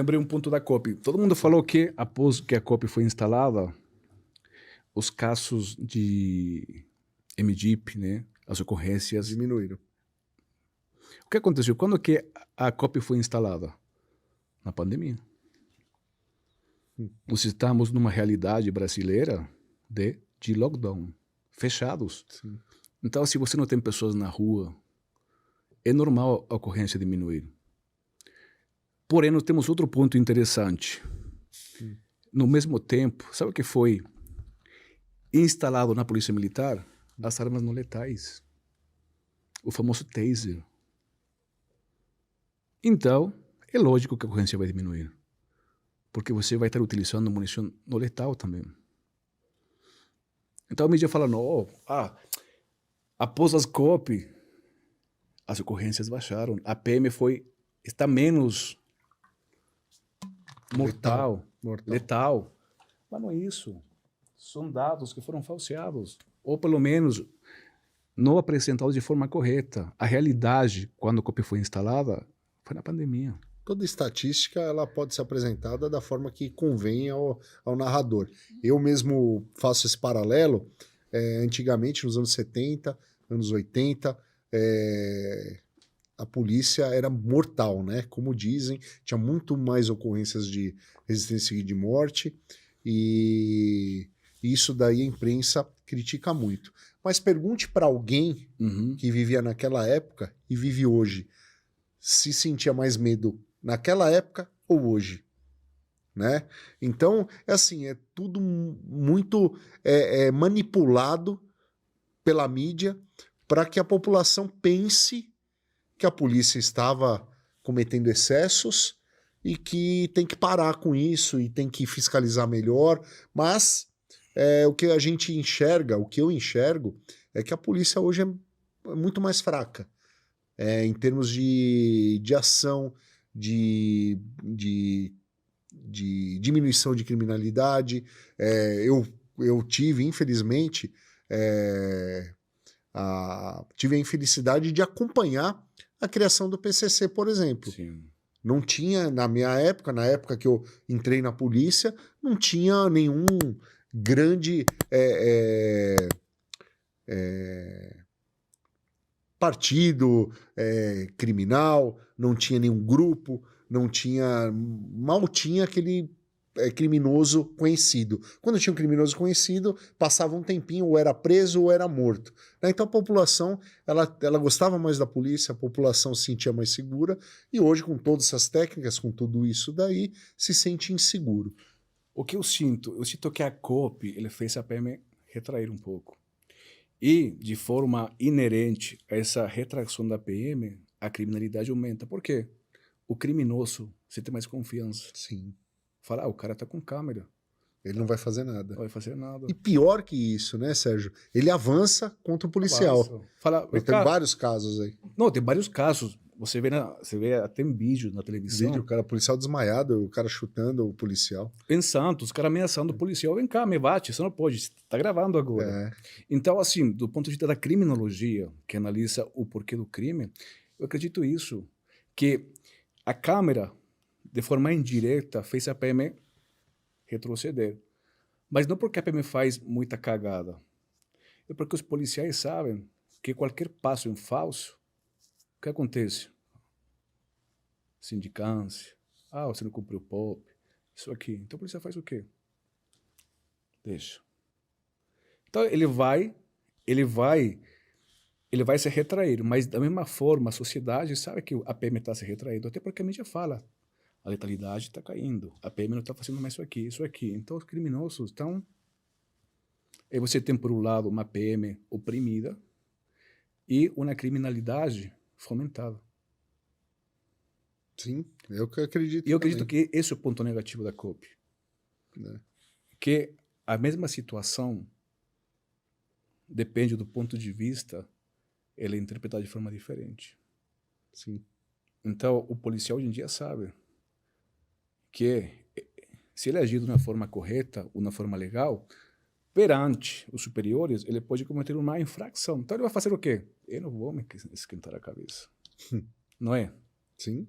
Lembrei um ponto da COP. Todo mundo falou que, após que a COP foi instalada, os casos de MDIP, né, as ocorrências... Diminuíram. O que aconteceu? Quando que a COP foi instalada? Na pandemia. Nós estamos numa realidade brasileira de lockdown, fechados. Sim. Então, se você não tem pessoas na rua, é normal a ocorrência diminuir. Porém, nós temos outro ponto interessante. No mesmo tempo, sabe o que foi instalado na Polícia Militar? As armas não letais. O famoso taser. Então, é lógico que a ocorrência vai diminuir. Porque você vai estar utilizando munição não letal também. Então a mídia fala, não, após as COP, as ocorrências baixaram. A PM está menos letal. Mas não é isso. São dados que foram falseados. Ou pelo menos não apresentados de forma correta. A realidade, quando a COP foi instalada, foi na pandemia. Toda estatística ela pode ser apresentada da forma que convém ao narrador. Eu mesmo faço esse paralelo. Antigamente, nos anos 70, anos 80, a polícia era mortal, né? Como dizem, tinha muito mais ocorrências de resistência e de morte, e isso daí a imprensa critica muito. Mas pergunte para alguém que vivia naquela época e vive hoje, se sentia mais medo naquela época ou hoje, né? Então, é tudo muito manipulado pela mídia para que a população pense que a polícia estava cometendo excessos e que tem que parar com isso e tem que fiscalizar melhor, mas o que a gente enxerga, o que eu enxergo, é que a polícia hoje é muito mais fraca. Em termos de ação, de diminuição de criminalidade. Eu tive, infelizmente, tive a infelicidade de acompanhar a criação do PCC, por exemplo. Sim. Não tinha, na minha época, na época que eu entrei na polícia, não tinha nenhum grande partido criminal, não tinha nenhum grupo, mal tinha aquele criminoso conhecido. Quando tinha um criminoso conhecido, passava um tempinho, ou era preso ou era morto. Então a população, ela gostava mais da polícia, a população se sentia mais segura, e hoje, com todas essas técnicas, com tudo isso daí, se sente inseguro. O que eu sinto? Eu sinto que a COP ele fez a PM retrair um pouco. E, de forma inerente a essa retração da PM, a criminalidade aumenta. Por quê? O criminoso, você tem mais confiança. Sim. Fala, o cara tá com câmera. Ele não vai fazer nada. Não vai fazer nada. E pior que isso, né, Sérgio? Ele avança contra o policial. Fala, tem vários casos aí. Não, tem vários casos. Você vê até em vídeo na televisão. O cara, policial desmaiado, o cara chutando o policial. Em Santos, os caras ameaçando o policial. Vem cá, me bate, você não pode, você tá gravando agora. Então, assim, do ponto de vista da criminologia, que analisa o porquê do crime, eu acredito isso, que a câmera, de forma indireta, fez a PM retroceder. Mas não porque a PM faz muita cagada. É porque os policiais sabem que qualquer passo em falso, o que acontece? Sindicância. Você não cumpriu o POP. Isso aqui. Então o policial faz o quê? Deixa. Então ele vai se retrair. Mas da mesma forma, a sociedade sabe que a PM está se retraindo. Até porque a mídia fala. A letalidade está caindo. A PM não está fazendo mais isso aqui. Então os criminosos estão... Aí você tem, por um lado, uma PM oprimida e uma criminalidade fomentada. Sim, eu que acredito. E eu acredito que esse é o ponto negativo da COP. Que a mesma situação depende do ponto de vista, ela é interpretada de forma diferente. Sim. Então, o policial hoje em dia sabe que se ele agir de uma forma correta ou de uma forma legal, perante os superiores, ele pode cometer uma infração. Então ele vai fazer o quê? Eu não vou me esquentar a cabeça. Não é? Sim.